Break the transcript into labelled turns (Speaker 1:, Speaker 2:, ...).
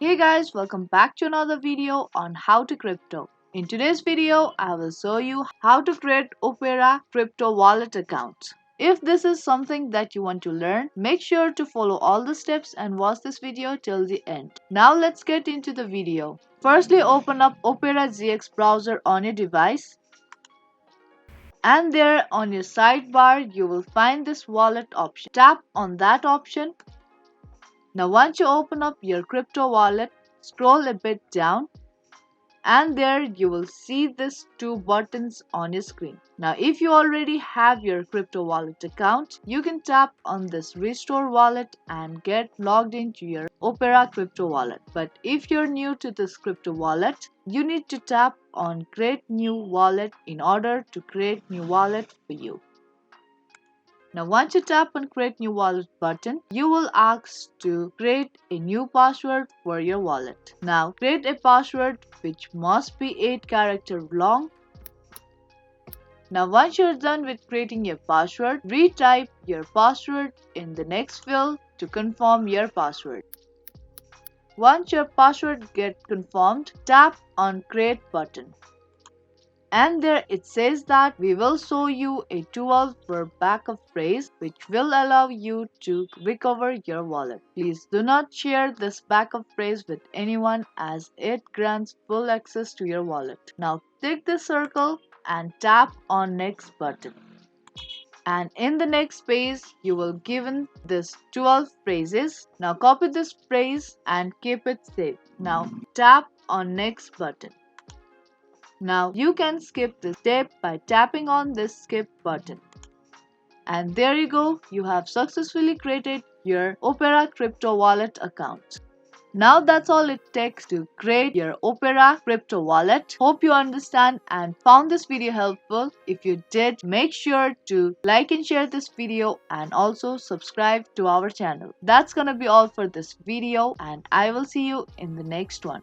Speaker 1: Hey guys, welcome back to another video on how to crypto. In today's video, I will show you how to create Opera crypto wallet account. If this is something that you want to learn, make sure to follow all the steps and watch this video till the end. Now let's get into the video. Firstly, open up Opera GX browser on your device. And there on your sidebar, you will find this wallet option. Tap on that option. Now once you open up your crypto wallet, scroll a bit down and there you will see these two buttons on your screen. Now if you already have your crypto wallet account, you can tap on this restore wallet and get logged into your Opera crypto wallet. But if you're new to this crypto wallet, you need to tap on create new wallet in order to create new wallet for you. Now once you tap on create new wallet button, you will ask to create a new password for your wallet. Now create a password which must be 8 characters long. Now once you're done with creating your password, retype your password in the next field to confirm your password. Once your password gets confirmed, tap on create button. And there it says that we will show you a tool for backup phrase which will allow you to recover your wallet. Please do not share this backup phrase with anyone as it grants full access to your wallet. Now click the circle and tap on next button. And in the next page you will given this 12 phrases. Now copy this phrase and keep it saved. Now tap on next button. Now you can skip this step by tapping on this skip button. And there you go, you have successfully created your Opera crypto wallet account. Now that's all it takes to create your Opera crypto wallet. Hope you understand and found this video helpful. If you did, make sure to like and share this video and also subscribe to our channel. That's gonna be all for this video and I will see you in the next one.